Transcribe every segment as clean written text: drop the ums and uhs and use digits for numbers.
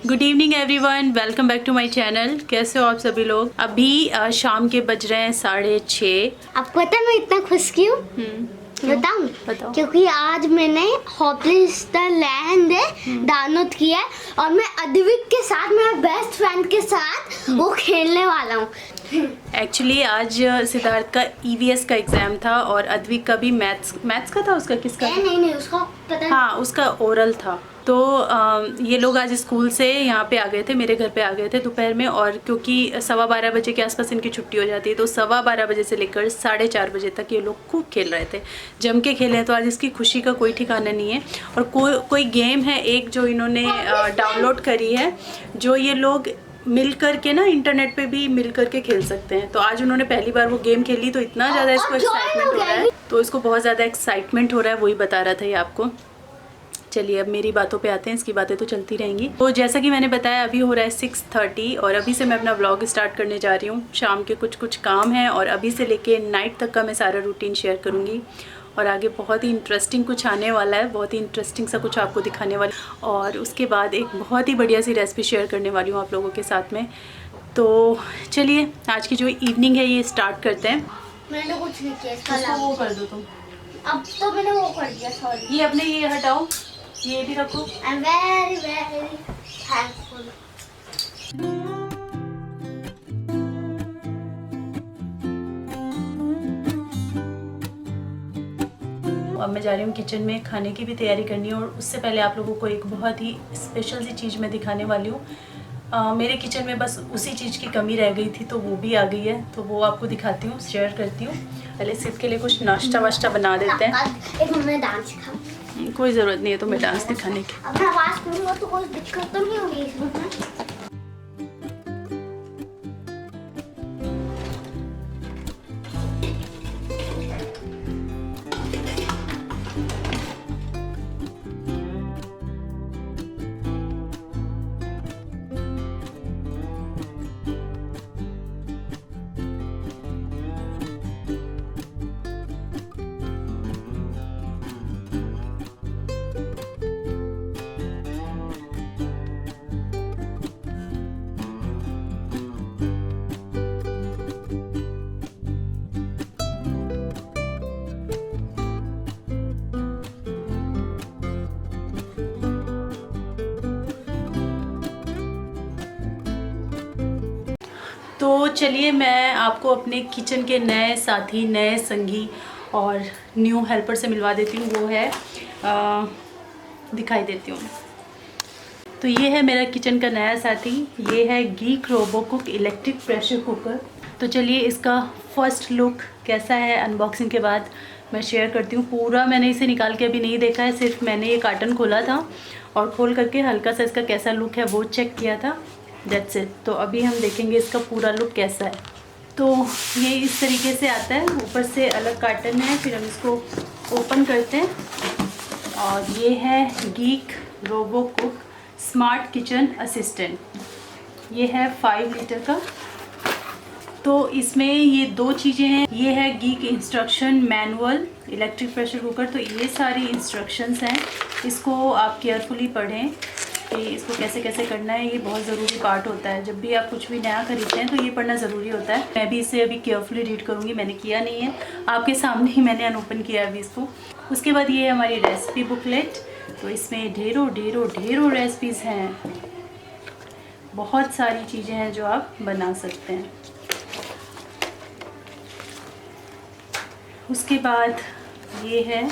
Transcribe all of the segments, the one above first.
Good evening everyone, welcome back to my channel. कैसे हो आप सभी लोग। अभी शाम के बज रहे हैं 6:30। आपको पता है मैं इतना खुश क्यों? बताऊं? बताओ। क्योंकि आज मैंने हॉपलेस द लैंड डाउनलोड किया है और मैं अद्विक के साथ, मेरा बेस्ट फ्रेंड के साथ वो खेलने वाला हूँ। एक्चुअली आज सिद्धार्थ का EVS का एग्जाम था और अद्विक का भी मैथ्स का था। उसका किसका था? नहीं उसका पता नहीं। हाँ, उसका ओरल था। तो ये लोग आज स्कूल से यहाँ पे आ गए थे, मेरे घर पे आ गए थे दोपहर में। और क्योंकि 12:15 बजे के आसपास इनकी छुट्टी हो जाती है, तो 12:15 बजे से लेकर 4:30 बजे तक ये लोग खूब खेल रहे थे, जम के खेले हैं। तो आज इसकी खुशी का कोई ठिकाना नहीं है। और कोई गेम है एक जो इन्होंने डाउनलोड करी है, जो ये लोग मिल कर के ना इंटरनेट पे भी मिल कर के खेल सकते हैं। तो आज उन्होंने पहली बार वो गेम खेली, तो इतना ज़्यादा इसको एक्साइटमेंट हो रहा है, तो इसको बहुत ज़्यादा एक्साइटमेंट हो रहा है। वही बता रहा था ये आपको। चलिए अब मेरी बातों पे आते हैं, इसकी बातें तो चलती रहेंगी। तो जैसा कि मैंने बताया, अभी हो रहा है 6:30 और अभी से मैं अपना व्लॉग स्टार्ट करने जा रही हूँ। शाम के कुछ काम हैं और अभी से लेके नाइट तक का मैं सारा रूटीन शेयर करूँगी। और आगे बहुत ही इंटरेस्टिंग कुछ आने वाला है, बहुत ही इंटरेस्टिंग सा कुछ आपको दिखाने वाला। और उसके बाद एक बहुत ही बढ़िया सी रेसिपी शेयर करने वाली हूँ आप लोगों के साथ में। तो चलिए आज की जो इवनिंग है ये स्टार्ट करते हैं। मैंने कुछ नहीं किया इसका इसको वो कर दो तुम। अब तो मैंने वो कर दिया, सॉरी। ये अपने ये हटाओ, ये भी रखो। I am very very thankful. अब मैं जा रही हूँ किचन में, खाने की भी तैयारी करनी है। और उससे पहले आप लोगों को एक बहुत ही स्पेशल सी चीज़ मैं दिखाने वाली हूँ। मेरे किचन में बस उसी चीज़ की कमी रह गई थी, तो वो भी आ गई है, तो वो आपको दिखाती हूँ, शेयर करती हूँ। पहले सिर्फ के लिए कुछ नाश्ता वाश्ता बना देते हैं। एक मैं डांस सिखाऊं? कोई ज़रूरत नहीं है तुम्हें डांस दिखाने की। अब मैं आवाज़ करूँगा तो कोई दिक्कत तो नहीं होगी इसमें? तो चलिए मैं आपको अपने किचन के नए साथी, नए संगी और न्यू हेल्पर से मिलवा देती हूँ। वो है दिखाई देती हूँ। तो ये है मेरा किचन का नया साथी, ये है Geek Robocook electric pressure cooker. तो चलिए इसका फर्स्ट लुक कैसा है अनबॉक्सिंग के बाद मैं शेयर करती हूँ। पूरा मैंने इसे निकाल के अभी नहीं देखा है, सिर्फ मैंने ये कार्टन खोला था और खोल करके हल्का सा इसका कैसा लुक है वो चेक किया था, दैट्स इट। तो अभी हम देखेंगे इसका पूरा लुक कैसा है। तो ये इस तरीके से आता है, ऊपर से अलग कार्टन है, फिर हम इसको ओपन करते हैं। और ये है Geek Robocook smart kitchen assistant. ये है 5 लीटर का। तो इसमें ये 2 चीज़ें हैं, ये है geek instruction manual electric pressure cooker. तो ये सारी इंस्ट्रक्शंस हैं, इसको आप केयरफुली पढ़ें कि इसको कैसे कैसे करना है। ये बहुत ज़रूरी पार्ट होता है, जब भी आप कुछ भी नया खरीदते हैं तो ये पढ़ना ज़रूरी होता है। मैं भी इसे अभी केयरफुली रीड करूँगी, मैंने किया नहीं है, आपके सामने ही मैंने अनओपन किया अभी इसको। उसके बाद ये है हमारी रेसिपी बुकलेट। तो इसमें ढेरों ढेरों ढेरों रेसिपीज़ हैं, बहुत सारी चीज़ें हैं जो आप बना सकते हैं। उसके बाद ये है,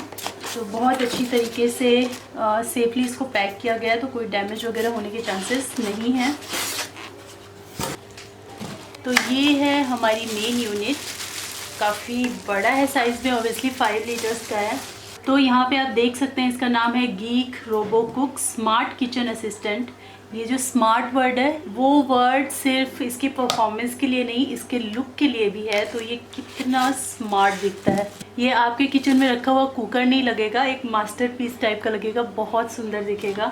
तो बहुत अच्छी तरीके से सेफली इसको पैक किया गया है, तो कोई डैमेज वगैरह होने के चांसेस नहीं हैं। तो ये है हमारी मेन यूनिट, काफ़ी बड़ा है साइज़ में, ऑब्वियसली 5 लीटर्स का है। तो यहाँ पे आप देख सकते हैं इसका नाम है Geek Robocook smart kitchen assistant. ये जो स्मार्ट वर्ड है वो वर्ड सिर्फ इसकी परफॉर्मेंस के लिए नहीं, इसके लुक के लिए भी है। तो ये कितना स्मार्ट दिखता है। ये आपके किचन में रखा हुआ कुकर नहीं लगेगा, एक मास्टरपीस टाइप का लगेगा, बहुत सुंदर दिखेगा।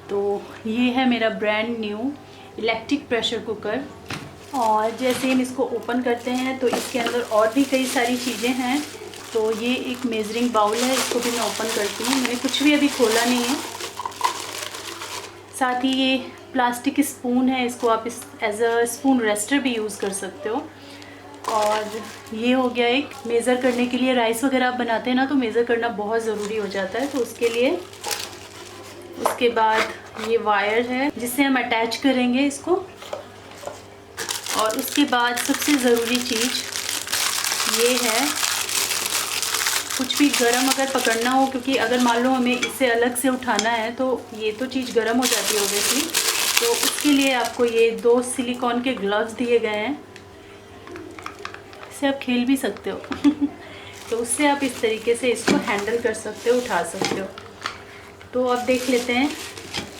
तो ये है मेरा brand new electric pressure cooker. और जैसे हम इसको ओपन करते हैं तो इसके अंदर और भी कई सारी चीज़ें हैं। तो ये एक मेजरिंग बाउल है, इसको भी मैं ओपन करती हूँ। मैंने कुछ भी अभी खोला नहीं है, साथ ही ये प्लास्टिक स्पून है, इसको आप इस एज अ स्पून रेस्टर भी यूज़ कर सकते हो। और ये हो गया एक मेज़र करने के लिए, राइस वगैरह आप बनाते हैं ना तो मेज़र करना बहुत ज़रूरी हो जाता है, तो उसके लिए। उसके बाद ये वायर है जिससे हम अटैच करेंगे इसको। और उसके बाद सबसे ज़रूरी चीज़ ये है, कुछ भी गरम अगर पकड़ना हो, क्योंकि अगर मान लो हमें इसे अलग से उठाना है तो ये तो चीज़ गरम हो जाती है ओबियसली, तो उसके लिए आपको ये 2 सिलिकॉन के ग्लव्स दिए गए हैं। इससे आप खेल भी सकते हो तो उससे आप इस तरीके से इसको हैंडल कर सकते हो, उठा सकते हो। तो अब देख लेते हैं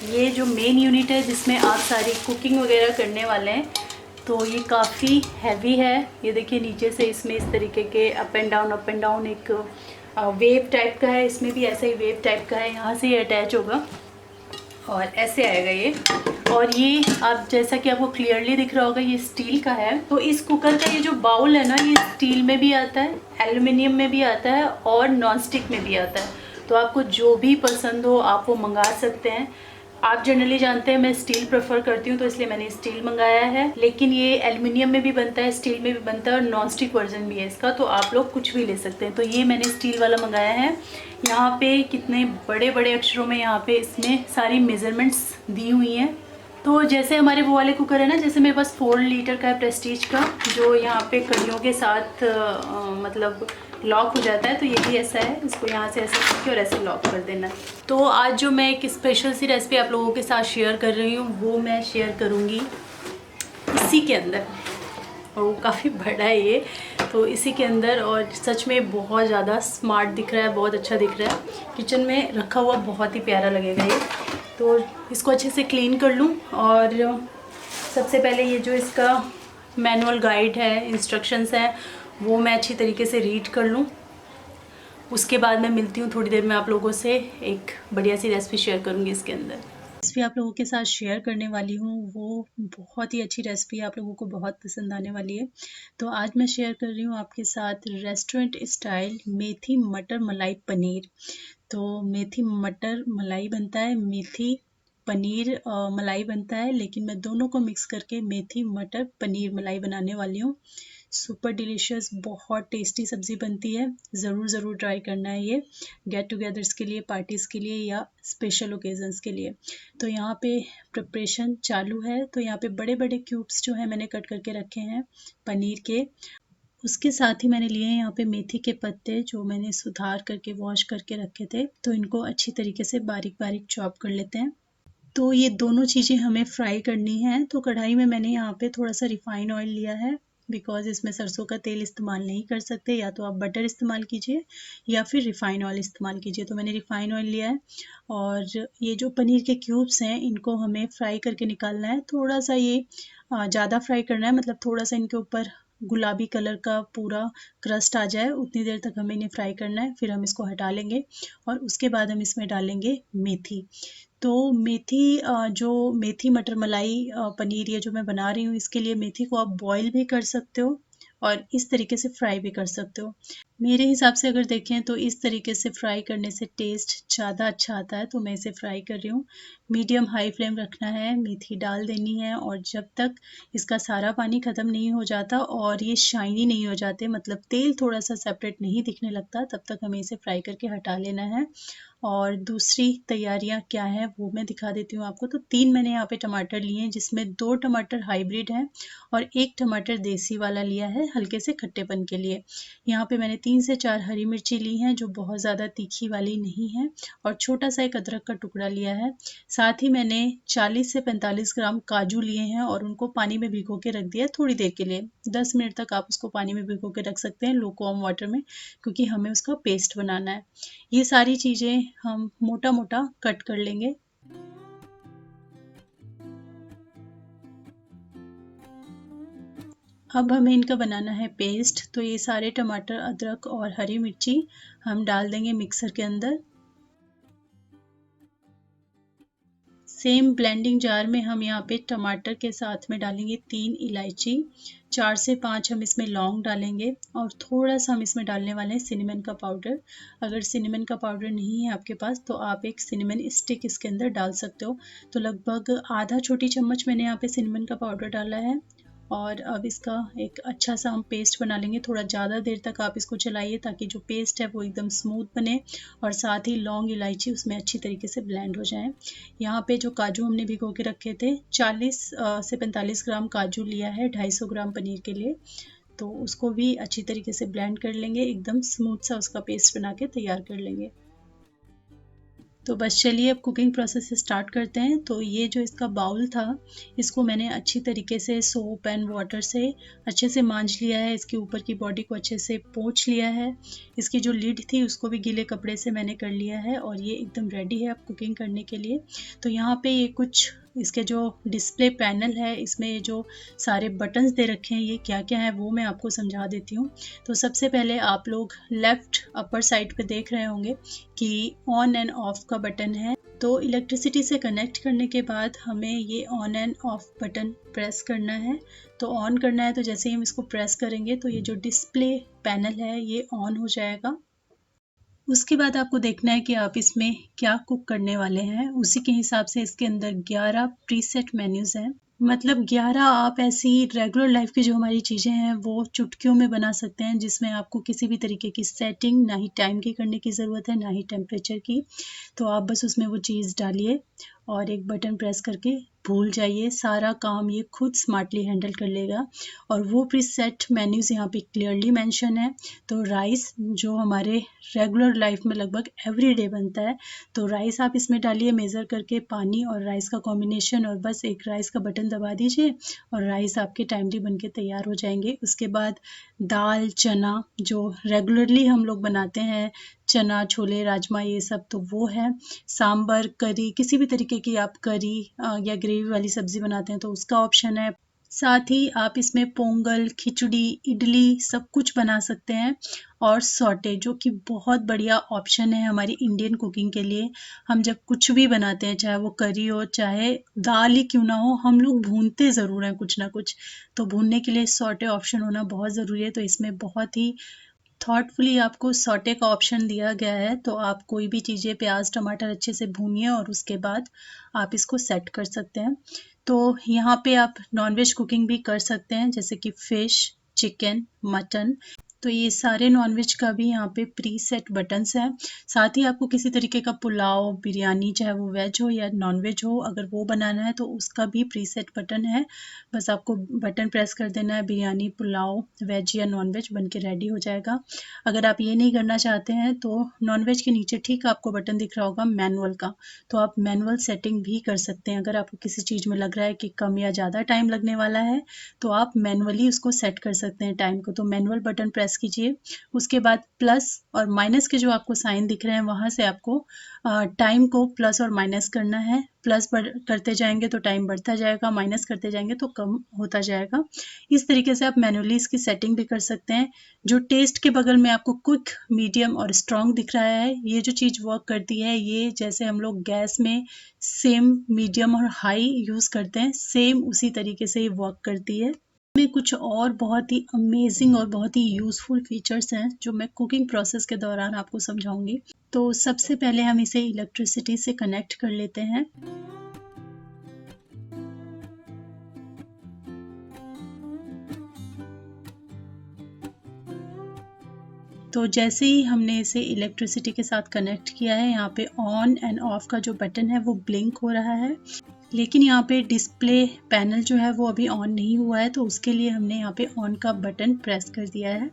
ये जो मेन यूनिट है जिसमें आप सारी कुकिंग वगैरह करने वाले हैं, तो ये काफ़ी हैवी है। ये देखिए नीचे से इसमें इस तरीके के अप एंड डाउन एक वेव टाइप का है, इसमें भी ऐसा ही वेव टाइप का है, यहाँ से ये अटैच होगा और ऐसे आएगा ये। और ये आप जैसा कि आपको क्लियरली दिख रहा होगा ये स्टील का है। तो इस कुकर का ये जो बाउल है ना, ये स्टील में भी आता है, एल्युमिनियम में भी आता है और नॉन स्टिक में भी आता है। तो आपको जो भी पसंद हो आप वो मंगा सकते हैं। आप जनरली जानते हैं मैं स्टील प्रेफर करती हूँ, तो इसलिए मैंने स्टील मंगाया है। लेकिन ये एल्युमिनियम में भी बनता है, स्टील में भी बनता है और नॉन स्टिक वर्जन भी है इसका, तो आप लोग कुछ भी ले सकते हैं। तो ये मैंने स्टील वाला मंगाया है। यहाँ पे कितने बड़े बड़े अक्षरों में यहाँ पे इसमें सारी मेजरमेंट्स दी हुई हैं। तो जैसे हमारे वो वाले कुकर है ना, जैसे मेरे पास 4 लीटर का है प्रेस्टीज का, जो यहाँ पे कड़ियों के साथ मतलब लॉक हो जाता है, तो ये भी ऐसा है, इसको यहाँ से ऐसे करके और ऐसे लॉक कर देना है। तो आज जो मैं एक स्पेशल सी रेसिपी आप लोगों के साथ शेयर कर रही हूँ वो मैं शेयर करूँगी इसी के अंदर, और वो काफ़ी बड़ा है ये, तो इसी के अंदर। और सच में बहुत ज़्यादा स्मार्ट दिख रहा है, बहुत अच्छा दिख रहा है, किचन में रखा हुआ बहुत ही प्यारा लगेगा ये। तो इसको अच्छे से क्लीन कर लूँ। और सबसे पहले ये जो इसका मैनुअल गाइड है, इंस्ट्रक्शंस हैं, वो मैं अच्छी तरीके से रीड कर लूँ। उसके बाद मैं मिलती हूँ थोड़ी देर में आप लोगों से, एक बढ़िया सी रेसिपी शेयर करूँगी इसके अंदर। रेसिपी आप लोगों के साथ शेयर करने वाली हूँ वो बहुत ही अच्छी रेसिपी है, आप लोगों को बहुत पसंद आने वाली है। तो आज मैं शेयर कर रही हूँ आपके साथ रेस्टोरेंट स्टाइल मेथी मटर मलाई पनीर। तो मेथी मटर मलाई बनता है, मेथी पनीर मलाई बनता है, लेकिन मैं दोनों को मिक्स करके मेथी मटर पनीर मलाई बनाने वाली हूँ। सुपर डिलीशियस, बहुत टेस्टी सब्ज़ी बनती है, ज़रूर ट्राई करना है ये गेट टुगेदर्स के लिए, पार्टीज़ के लिए या स्पेशल ओकेजन्स के लिए। तो यहाँ पे प्रिपरेशन चालू है। तो यहाँ पे बड़े बड़े क्यूब्स जो है मैंने कट करके रखे हैं पनीर के। उसके साथ ही मैंने लिए हैं यहाँ पे मेथी के पत्ते, जो मैंने सुधार करके वॉश करके रखे थे। तो इनको अच्छी तरीके से बारीक बारीक चॉप कर लेते हैं। तो ये दोनों चीज़ें हमें फ्राई करनी है। तो कढ़ाई में मैंने यहाँ पे थोड़ा सा रिफाइन ऑयल लिया है, बिकॉज़ इसमें सरसों का तेल इस्तेमाल नहीं कर सकते, या तो आप बटर इस्तेमाल कीजिए या फिर रिफाइन ऑयल इस्तेमाल कीजिए। तो मैंने रिफाइन ऑयल लिया है। और ये जो पनीर के क्यूब्स हैं इनको हमें फ्राई करके निकालना है। थोड़ा सा ये ज़्यादा फ्राई करना है, मतलब थोड़ा सा इनके ऊपर गुलाबी कलर का पूरा क्रस्ट आ जाए, उतनी देर तक हमें इन्हें फ्राई करना है। फिर हम इसको हटा लेंगे और उसके बाद हम इसमें डालेंगे मेथी। तो मेथी जो मेथी मटर मलाई पनीर ये जो मैं बना रही हूँ, इसके लिए मेथी को आप बॉईल भी कर सकते हो और इस तरीके से फ्राई भी कर सकते हो। मेरे हिसाब से अगर देखें तो इस तरीके से फ्राई करने से टेस्ट ज़्यादा अच्छा आता है, तो मैं इसे फ्राई कर रही हूँ। मीडियम हाई फ्लेम रखना है, मेथी डाल देनी है और जब तक इसका सारा पानी ख़त्म नहीं हो जाता और ये शाइनी नहीं हो जाते, मतलब तेल थोड़ा सा सेपरेट नहीं दिखने लगता, तब तक हमें इसे फ्राई करके हटा लेना है। और दूसरी तैयारियां क्या हैं वो मैं दिखा देती हूँ आपको। तो 3 मैंने यहाँ पे टमाटर लिए हैं, जिसमें 2 टमाटर हाइब्रिड हैं और 1 टमाटर देसी वाला लिया है हल्के से खट्टेपन के लिए। यहाँ पे मैंने 3 से 4 हरी मिर्ची ली हैं, जो बहुत ज़्यादा तीखी वाली नहीं है, और छोटा सा एक अदरक का टुकड़ा लिया है। साथ ही मैंने 40 से 45 ग्राम काजू लिए हैं और उनको पानी में भिगो के रख दिया है थोड़ी देर के लिए। 10 मिनट तक आप उसको पानी में भिगो के रख सकते हैं लूकवार्म वाटर में, क्योंकि हमें उसका पेस्ट बनाना है। ये सारी चीज़ें हम मोटा मोटा कट कर लेंगे। अब हमें इनका बनाना है पेस्ट। तो ये सारे टमाटर, अदरक और हरी मिर्ची हम डाल देंगे मिक्सर के अंदर। सेम ब्लेंडिंग जार में हम यहाँ पे टमाटर के साथ में डालेंगे 3 इलायची, 4 से 5 हम इसमें लौंग डालेंगे और थोड़ा सा हम इसमें डालने वाले हैं सिनेमन का पाउडर। अगर सिनेमन का पाउडर नहीं है आपके पास तो आप एक सिनेमन स्टिक इसके अंदर डाल सकते हो। तो लगभग आधा छोटी चम्मच मैंने यहाँ पे सिनेमन का पाउडर डाला है। और अब इसका एक अच्छा सा हम पेस्ट बना लेंगे। थोड़ा ज़्यादा देर तक आप इसको चलाइए ताकि जो पेस्ट है वो एकदम स्मूथ बने और साथ ही लौंग इलायची उसमें अच्छी तरीके से ब्लेंड हो जाए। यहाँ पे जो काजू हमने भिगो के रखे थे 40 से 45 ग्राम काजू लिया है 250 ग्राम पनीर के लिए, तो उसको भी अच्छी तरीके से ब्लेंड कर लेंगे, एकदम स्मूथ सा उसका पेस्ट बना के तैयार कर लेंगे। तो बस चलिए अब कुकिंग प्रोसेस स्टार्ट करते हैं। तो ये जो इसका बाउल था इसको मैंने अच्छी तरीके से सोप एंड वाटर से अच्छे से मांज लिया है, इसके ऊपर की बॉडी को अच्छे से पोंछ लिया है, इसकी जो लिड थी उसको भी गीले कपड़े से मैंने कर लिया है और ये एकदम रेडी है अब कुकिंग करने के लिए। तो यहाँ पे ये कुछ इसके जो डिस्प्ले पैनल है इसमें ये जो सारे बटन्स दे रखे हैं ये क्या क्या है वो मैं आपको समझा देती हूँ। तो सबसे पहले आप लोग लेफ़्ट अपर साइड पे देख रहे होंगे कि ऑन एंड ऑफ का बटन है। तो इलेक्ट्रिसिटी से कनेक्ट करने के बाद हमें ये on end off button press करना है। तो ऑन करना है तो जैसे ही हम इसको प्रेस करेंगे तो ये जो डिस्प्ले पैनल है ये ऑन हो जाएगा। उसके बाद आपको देखना है कि आप इसमें क्या कुक करने वाले हैं, उसी के हिसाब से इसके अंदर 11 प्रीसेट मेन्यूज़ हैं। मतलब 11 आप ऐसी रेगुलर लाइफ की जो हमारी चीज़ें हैं वो चुटकियों में बना सकते हैं, जिसमें आपको किसी भी तरीके की सेटिंग ना ही टाइम की करने की ज़रूरत है ना ही टेम्परेचर की। तो आप बस उसमें वो चीज़ डालिए और एक बटन प्रेस करके भूल जाइए, सारा काम ये खुद स्मार्टली हैंडल कर लेगा। और वो प्रीसेट मेन्यूज़ यहाँ पे क्लियरली मेंशन है। तो राइस जो हमारे रेगुलर लाइफ में लगभग एवरीडे बनता है, तो राइस आप इसमें डालिए मेज़र करके, पानी और राइस का कॉम्बिनेशन, और बस एक राइस का बटन दबा दीजिए और राइस आपके टाइमली बन के तैयार हो जाएंगे। उसके बाद दाल, चना जो रेगुलरली हम लोग बनाते हैं, चना, छोले, राजमा ये सब, तो वो है। सांबर, करी, किसी भी तरीके की आप करी या ग्रेवी वाली सब्ज़ी बनाते हैं तो उसका ऑप्शन है। साथ ही आप इसमें पोंगल, खिचड़ी, इडली सब कुछ बना सकते हैं। और सॉटे जो कि बहुत बढ़िया ऑप्शन है हमारी इंडियन कुकिंग के लिए। हम जब कुछ भी बनाते हैं, चाहे वो करी हो चाहे दाल ही क्यों ना हो, हम लोग भूनते ज़रूर हैं कुछ ना कुछ। तो भूनने के लिए सॉटे ऑप्शन होना बहुत ज़रूरी है। तो इसमें बहुत ही थॉटफुली आपको सॉटे का ऑप्शन दिया गया है। तो आप कोई भी चीज़ें प्याज टमाटर अच्छे से भूनिए और उसके बाद आप इसको सेट कर सकते हैं। तो यहाँ पे आप नॉनवेज कुकिंग भी कर सकते हैं, जैसे कि फ़िश, चिकन, मटन। तो ये सारे नॉनवेज का भी यहाँ पे प्री सेट बटन्स हैं। साथ ही आपको किसी तरीके का पुलाव, बिरयानी, चाहे वो वेज हो या नॉनवेज हो, अगर वो बनाना है तो उसका भी प्री सेट बटन है। बस आपको बटन प्रेस कर देना है, बिरयानी, पुलाव, वेज या नॉनवेज बन के रेडी हो जाएगा। अगर आप ये नहीं करना चाहते हैं तो नॉनवेज के नीचे ठीक आपको बटन दिख रहा होगा मैनुअल का, तो आप मैनुअल सेटिंग भी कर सकते हैं। अगर आपको किसी चीज़ में लग रहा है कि कम या ज़्यादा टाइम लगने वाला है तो आप मैनुअली उसको सेट कर सकते हैं टाइम को। तो मैनुअल बटन प्रेस कीजिए, उसके बाद प्लस और माइनस के जो आपको साइन दिख रहे हैं वहाँ से आपको टाइम को प्लस और माइनस करना है। प्लस करते जाएंगे तो टाइम बढ़ता जाएगा, माइनस करते जाएंगे तो कम होता जाएगा। इस तरीके से आप मैनुअली इसकी सेटिंग भी कर सकते हैं। जो टेस्ट के बगल में आपको क्विक, मीडियम और स्ट्रॉन्ग दिख रहा है, ये जो चीज़ वर्क करती है, ये जैसे हम लोग गैस में सेम मीडियम और हाई यूज़ करते हैं, सेम उसी तरीके से ये वर्क करती है। में कुछ और बहुत ही अमेजिंग और बहुत ही यूज़फुल फीचर्स हैं जो मैं कुकिंग प्रोसेस के दौरान आपको समझाऊंगी। तो सबसे पहले हम इसे इलेक्ट्रिसिटी से कनेक्ट कर लेते हैं। तो जैसे ही हमने इसे इलेक्ट्रिसिटी के साथ कनेक्ट किया है, यहाँ पे ऑन एंड ऑफ का जो बटन है वो ब्लिंक हो रहा है, लेकिन यहाँ पे डिस्प्ले पैनल जो है वो अभी ऑन नहीं हुआ है। तो उसके लिए हमने यहाँ पे ऑन का बटन प्रेस कर दिया है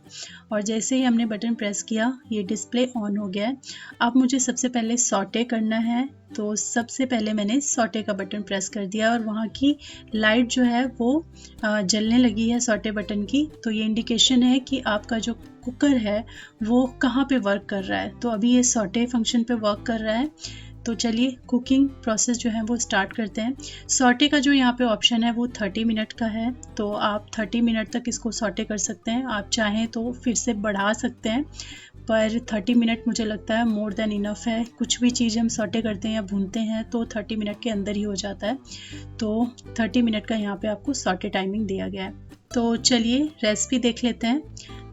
और जैसे ही हमने बटन प्रेस किया ये डिस्प्ले ऑन हो गया है। अब मुझे सबसे पहले सॉटे करना है, तो सबसे पहले मैंने सॉटे का बटन प्रेस कर दिया और वहाँ की लाइट जो है वो जलने लगी है सॉटे बटन की। तो ये इंडिकेशन है कि आपका जो कुकर है वो कहाँ पे वर्क कर रहा है। तो अभी ये सॉटे फंक्शन पे वर्क कर रहा है। तो चलिए कुकिंग प्रोसेस जो है वो स्टार्ट करते हैं। सॉटे का जो यहाँ पे ऑप्शन है वो 30 मिनट का है, तो आप 30 मिनट तक इसको सॉटे कर सकते हैं। आप चाहें तो फिर से बढ़ा सकते हैं, पर 30 मिनट मुझे लगता है मोर देन इनफ है। कुछ भी चीज़ हम सॉटे करते हैं या भूनते हैं तो 30 मिनट के अंदर ही हो जाता है। तो 30 मिनट का यहाँ पे आपको सॉटे टाइमिंग दिया गया है। तो चलिए रेसिपी देख लेते हैं।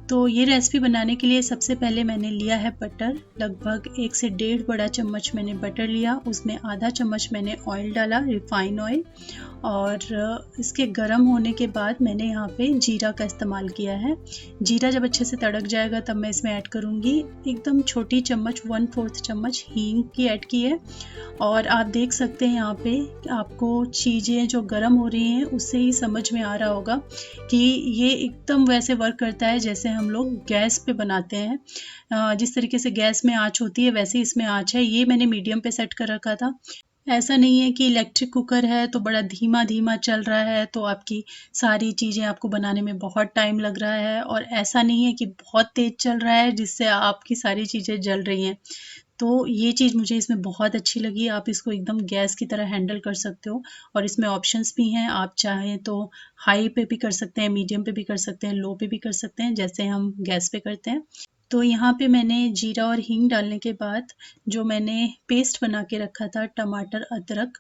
तो ये रेसिपी बनाने के लिए सबसे पहले मैंने लिया है बटर। लगभग 1 से 1.5 बड़ा चम्मच मैंने बटर लिया। उसमें आधा चम्मच मैंने ऑयल डाला, रिफाइन ऑयल। और इसके गर्म होने के बाद मैंने यहाँ पे जीरा का इस्तेमाल किया है। जीरा जब अच्छे से तड़क जाएगा तब मैं इसमें ऐड करूँगी एकदम छोटी चम्मच 1/4 चम्मच हींग की ऐड की है। और आप देख सकते हैं यहाँ पे आपको चीज़ें जो गर्म हो रही हैं उससे ही समझ में आ रहा होगा कि ये एकदम वैसे वर्क करता है जैसे हम लोग गैस पे बनाते हैं। जिस तरीके से गैस में आँच होती है वैसे इसमें आँच है। ये मैंने मीडियम पे सेट कर रखा था। ऐसा नहीं है कि इलेक्ट्रिक कुकर है तो बड़ा धीमा धीमा चल रहा है तो आपकी सारी चीज़ें आपको बनाने में बहुत टाइम लग रहा है, और ऐसा नहीं है कि बहुत तेज़ चल रहा है जिससे आपकी सारी चीज़ें जल रही हैं। तो ये चीज़ मुझे इसमें बहुत अच्छी लगी। आप इसको एकदम गैस की तरह हैंडल कर सकते हो और इसमें ऑप्शंस भी हैं। आप चाहें तो हाई पे भी कर सकते हैं, मीडियम पे भी कर सकते हैं, लो पे भी कर सकते हैं जैसे हम गैस पे करते हैं। तो यहाँ पे मैंने जीरा और हींग डालने के बाद जो मैंने पेस्ट बना के रखा था टमाटर, अदरक,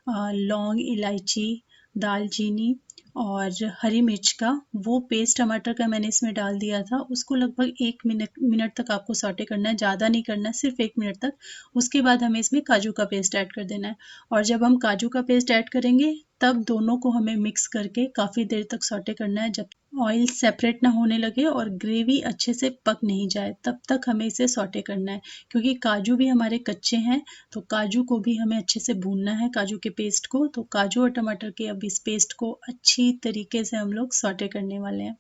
लौंग, इलायची, दालचीनी और हरी मिर्च का, वो पेस्ट टमाटर का मैंने इसमें डाल दिया था। उसको लगभग 1 मिनट तक आपको सॉटे करना है, ज़्यादा नहीं करना है, सिर्फ 1 मिनट तक। उसके बाद हमें इसमें काजू का पेस्ट ऐड कर देना है। और जब हम काजू का पेस्ट ऐड करेंगे तब दोनों को हमें मिक्स करके काफ़ी देर तक सॉटे करना है, जब ऑयल सेपरेट ना होने लगे और ग्रेवी अच्छे से पक नहीं जाए तब तक हमें इसे सॉटे करना है। क्योंकि काजू भी हमारे कच्चे हैं तो काजू को भी हमें अच्छे से भूनना है, काजू के पेस्ट को। तो काजू और टमाटर के अब इस पेस्ट को अच्छी तरीके से हम लोग सॉटे करने वाले हैं।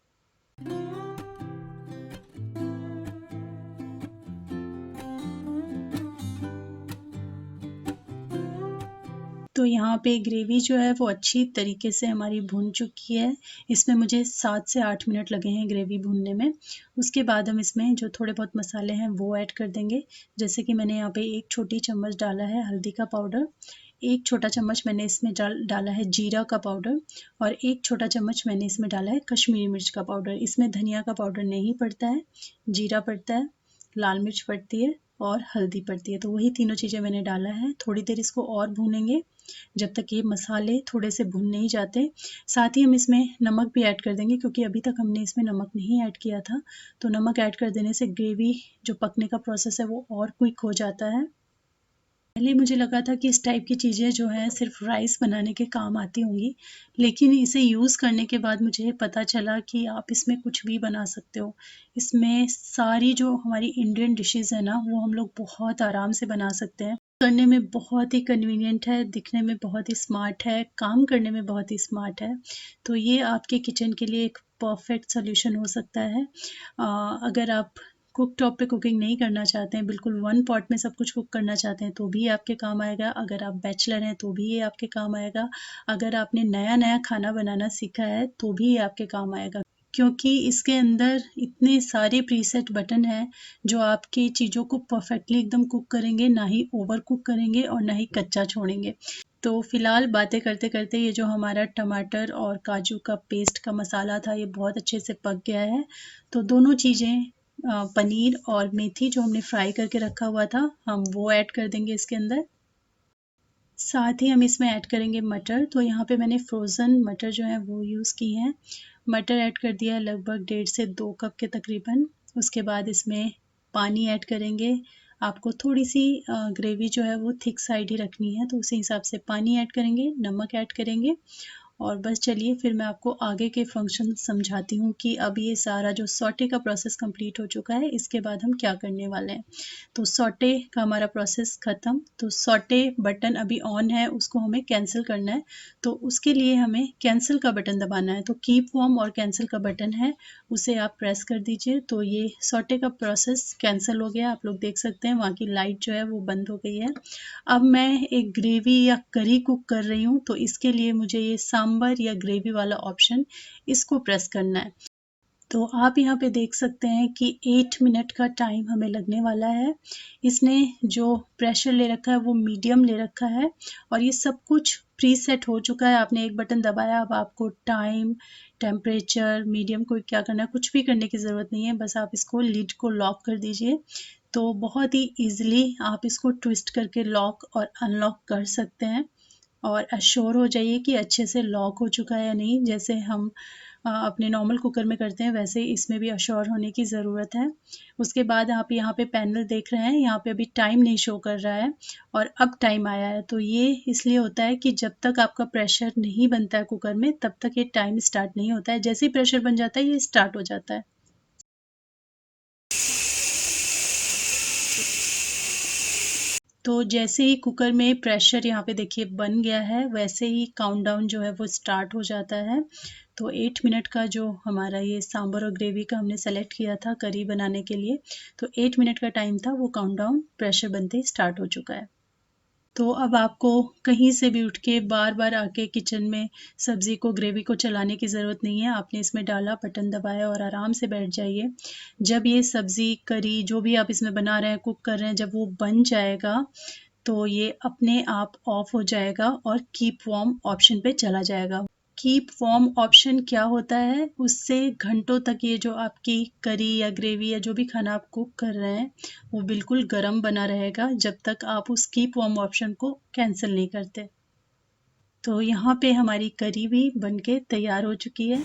तो यहाँ पे ग्रेवी जो है वो अच्छी तरीके से हमारी भून चुकी है। इसमें मुझे 7 से 8 मिनट लगे हैं ग्रेवी भूनने में। उसके बाद हम इसमें जो थोड़े बहुत मसाले हैं वो ऐड कर देंगे। जैसे कि मैंने यहाँ पे 1 छोटी चम्मच डाला है हल्दी का पाउडर, 1 छोटा चम्मच मैंने इसमें डाला है जीरा का पाउडर, और 1 छोटा चम्मच मैंने इसमें डाला है कश्मीरी मिर्च का पाउडर। इसमें धनिया का पाउडर नहीं पड़ता है, जीरा पड़ता है, लाल मिर्च पड़ती है और हल्दी पड़ती है। तो वही तीनों चीज़ें मैंने डाला है। थोड़ी देर इसको और भूनेंगे जब तक ये मसाले थोड़े से भुन नहीं जाते। साथ ही हम इसमें नमक भी ऐड कर देंगे क्योंकि अभी तक हमने इसमें नमक नहीं ऐड किया था। तो नमक ऐड कर देने से ग्रेवी जो पकने का प्रोसेस है वो और क्विक हो जाता है। पहले मुझे लगा था कि इस टाइप की चीज़ें जो हैं सिर्फ राइस बनाने के काम आती होंगी, लेकिन इसे यूज़ करने के बाद मुझे पता चला कि आप इसमें कुछ भी बना सकते हो। इसमें सारी जो हमारी इंडियन डिशेज़ हैं ना वो हम लोग बहुत आराम से बना सकते हैं। करने में बहुत ही कन्वीनियंट है, दिखने में बहुत ही स्मार्ट है, काम करने में बहुत ही स्मार्ट है। तो ये आपके किचन के लिए एक परफेक्ट सॉल्यूशन हो सकता है। अगर आप कुक टॉप पे कुकिंग नहीं करना चाहते हैं, बिल्कुल वन पॉट में सब कुछ कुक करना चाहते हैं तो भी आपके काम आएगा। अगर आप बैचलर हैं तो भी ये आपके काम आएगा। अगर आपने नया-नया खाना बनाना सीखा है तो भी ये आपके काम आएगा। क्योंकि इसके अंदर इतने सारे प्रीसेट बटन हैं जो आपकी चीज़ों को परफेक्टली एकदम कुक करेंगे, ना ही ओवर कुक करेंगे और ना ही कच्चा छोड़ेंगे। तो फ़िलहाल बातें करते-करते ये जो हमारा टमाटर और काजू का पेस्ट का मसाला था ये बहुत अच्छे से पक गया है। तो दोनों चीज़ें पनीर और मेथी जो हमने फ्राई करके रखा हुआ था हम वो ऐड कर देंगे इसके अंदर। साथ ही हम इसमें ऐड करेंगे मटर। तो यहाँ पे मैंने फ्रोज़न मटर जो है वो यूज़ की हैं। मटर ऐड कर दिया लगभग 1.5 से 2 कप के तकरीबन। उसके बाद इसमें पानी ऐड करेंगे। आपको थोड़ी-सी ग्रेवी जो है वो थिक साइड ही रखनी है तो उसी हिसाब से पानी ऐड करेंगे, नमक ऐड करेंगे। और बस चलिए फिर मैं आपको आगे के फंक्शन समझाती हूँ कि अब ये सारा जो सॉटे का प्रोसेस कंप्लीट हो चुका है, इसके बाद हम क्या करने वाले हैं। तो सॉटे का हमारा प्रोसेस ख़त्म। तो सॉटे बटन अभी ऑन है, उसको हमें कैंसिल करना है। तो उसके लिए हमें कैंसिल का बटन दबाना है। तो कीप वार्म और कैंसिल का बटन है, उसे आप प्रेस कर दीजिए। तो ये सॉटे का प्रोसेस कैंसिल हो गया। आप लोग देख सकते हैं वहाँ की लाइट जो है वो बंद हो गई है। अब मैं एक ग्रेवी या करी कुक कर रही हूँ तो इसके लिए मुझे ये सांभर या ग्रेवी वाला ऑप्शन इसको प्रेस करना है। तो आप यहाँ पे देख सकते हैं कि 8 मिनट का टाइम हमें लगने वाला है। इसने जो प्रेशर ले रखा है वो मीडियम ले रखा है और ये सब कुछ प्रीसेट हो चुका है। आपने एक बटन दबाया, अब आपको टाइम, टेम्परेचर, मीडियम को क्या करना है, कुछ भी करने की ज़रूरत नहीं है। बस आप इसको लिड को लॉक कर दीजिए। तो बहुत ही ईज़िली आप इसको ट्विस्ट करके लॉक और अनलॉक कर सकते हैं और एश्योर हो जाइए कि अच्छे से लॉक हो चुका है या नहीं। जैसे हम अपने नॉर्मल कुकर में करते हैं वैसे ही इसमें भी एश्योर होने की ज़रूरत है। उसके बाद आप यहाँ पे पैनल देख रहे हैं, यहाँ पे अभी टाइम नहीं शो कर रहा है और अब टाइम आया है। तो ये इसलिए होता है कि जब तक आपका प्रेशर नहीं बनता है कुकर में तब तक ये टाइम स्टार्ट नहीं होता है। जैसे ही प्रेशर बन जाता है ये स्टार्ट हो जाता है। तो जैसे ही कुकर में प्रेशर यहाँ पे देखिए बन गया है, वैसे ही काउंटडाउन जो है वो स्टार्ट हो जाता है। तो 8 मिनट का जो हमारा ये सांभर और ग्रेवी का हमने सेलेक्ट किया था करी बनाने के लिए, तो 8 मिनट का टाइम था, वो काउंटडाउन प्रेशर बनते ही स्टार्ट हो चुका है। तो अब आपको कहीं से भी उठ के बार-बार आके किचन में सब्ज़ी को, ग्रेवी को चलाने की ज़रूरत नहीं है। आपने इसमें डाला, बटन दबाया और आराम से बैठ जाइए। जब ये सब्ज़ी, करी जो भी आप इसमें बना रहे हैं, कुक कर रहे हैं, जब वो बन जाएगा, तो ये अपने आप ऑफ हो जाएगा और कीप वार्म ऑप्शन पे चला जाएगा। कीप वार्म ऑप्शन क्या होता है, उससे घंटों तक ये जो आपकी करी या ग्रेवी या जो भी खाना आप कुक कर रहे हैं, वो बिल्कुल गर्म बना रहेगा जब तक आप उस कीप वार्म ऑप्शन को कैंसिल नहीं करते। तो यहाँ पे हमारी करी भी बनके तैयार हो चुकी है।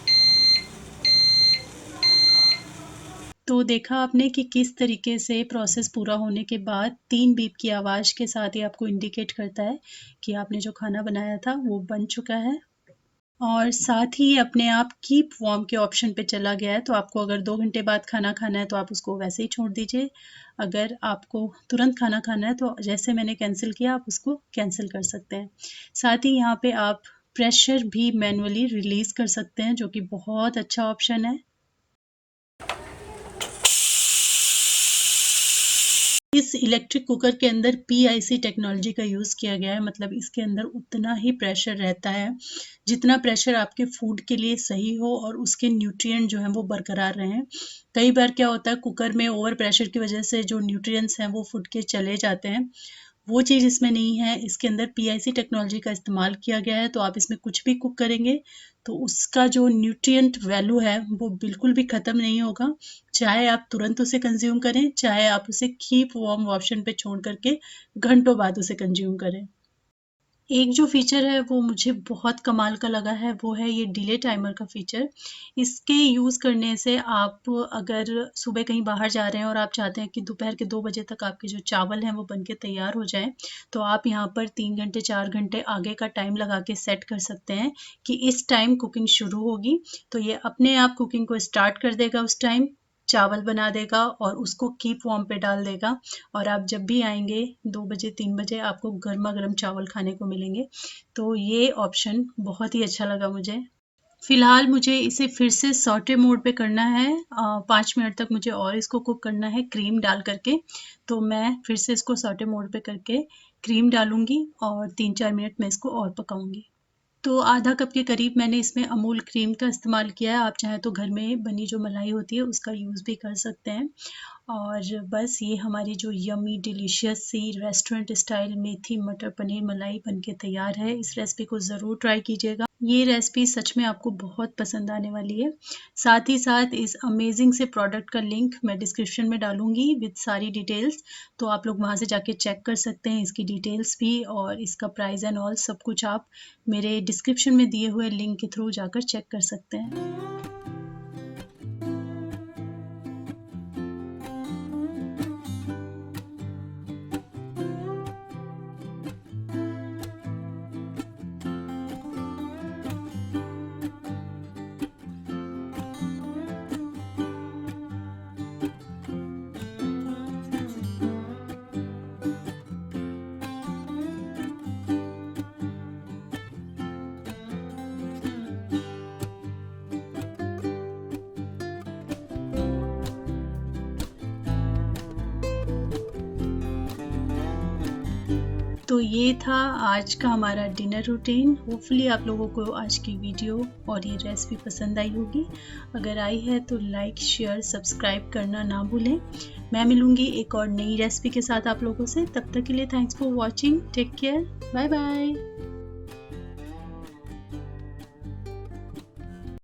तो देखा आपने कि किस तरीके से प्रोसेस पूरा होने के बाद 3 बीप की आवाज़ के साथ ही आपको इंडिकेट करता है कि आपने जो खाना बनाया था वो बन चुका है और साथ ही अपने आप कीप वार्म के ऑप्शन पे चला गया है। तो आपको अगर 2 घंटे बाद खाना खाना है तो आप उसको वैसे ही छोड़ दीजिए। अगर आपको तुरंत खाना खाना है तो जैसे मैंने कैंसिल किया आप उसको कैंसिल कर सकते हैं। साथ ही यहाँ पे आप प्रेशर भी मैनुअली रिलीज़ कर सकते हैं जो कि बहुत अच्छा ऑप्शन है। इस इलेक्ट्रिक कुकर के अंदर पीआईसी टेक्नोलॉजी का यूज़ किया गया है, मतलब इसके अंदर उतना ही प्रेशर रहता है जितना प्रेशर आपके फूड के लिए सही हो और उसके न्यूट्रिएंट जो हैं वो बरकरार रहें। कई बार क्या होता है कुकर में ओवर प्रेशर की वजह से जो न्यूट्रिएंट्स हैं वो फूड के चले जाते हैं, वो चीज़ इसमें नहीं है। इसके अंदर पीआईसी टेक्नोलॉजी का इस्तेमाल किया गया है, तो आप इसमें कुछ भी कुक करेंगे तो उसका जो न्यूट्रिएंट वैल्यू है वो बिल्कुल भी ख़त्म नहीं होगा। चाहे आप तुरंत उसे कंज़्यूम करें, चाहे आप उसे कीप वार्म ऑप्शन पे छोड़ कर के घंटों बाद उसे कंज़्यूम करें। एक जो फ़ीचर है वो मुझे बहुत कमाल का लगा है, वो है ये डिले टाइमर का फ़ीचर। इसके यूज़ करने से आप अगर सुबह कहीं बाहर जा रहे हैं और आप चाहते हैं कि दोपहर के 2 बजे तक आपके जो चावल हैं वो बन के तैयार हो जाएँ, तो आप यहाँ पर 3 घंटे 4 घंटे आगे का टाइम लगा के सेट कर सकते हैं कि इस टाइम कुकिंग शुरू होगी। तो ये अपने आप कुकिंग को स्टार्ट कर देगा उस टाइम, चावल बना देगा और उसको कीप वार्म पे डाल देगा और आप जब भी आएँगे 2 बजे 3 बजे आपको गरमा-गरम चावल खाने को मिलेंगे। तो ये ऑप्शन बहुत ही अच्छा लगा मुझे। फ़िलहाल मुझे इसे फिर से सौटे मोड पे करना है, 5 मिनट तक मुझे और इसको कुक करना है क्रीम डाल कर के। तो मैं फिर से इसको सौटे मोड पे करके क्रीम डालूँगी और 3-4 मिनट मैं इसको और पकाऊँगी। तो आधा कप के करीब मैंने इसमें अमूल क्रीम का इस्तेमाल किया है। आप चाहें तो घर में बनी जो मलाई होती है उसका यूज़ भी कर सकते हैं। और बस ये हमारी जो यम्मी डिलीशियस सी रेस्टोरेंट स्टाइल मेथी मटर पनीर मलाई बनके तैयार है। इस रेसिपी को ज़रूर ट्राई कीजिएगा। ये रेसिपी सच में आपको बहुत पसंद आने वाली है। साथ ही साथ इस अमेज़िंग से प्रोडक्ट का लिंक मैं डिस्क्रिप्शन में डालूँगी विद सारी डिटेल्स। तो आप लोग वहाँ से जाके चेक कर सकते हैं इसकी डिटेल्स भी और इसका प्राइस एंड ऑल सब कुछ आप मेरे डिस्क्रिप्शन में दिए हुए लिंक के थ्रू जाकर चेक कर सकते हैं। तो ये था आज का हमारा डिनर रूटीन। होपफुली आप लोगों को आज की वीडियो और ये रेसिपी पसंद आई होगी। अगर आई है तो लाइक शेयर सब्सक्राइब करना ना भूलें। मैं मिलूँगी एक और नई रेसिपी के साथ आप लोगों से। तब तक के लिए thanks for watching. Take care, bye bye.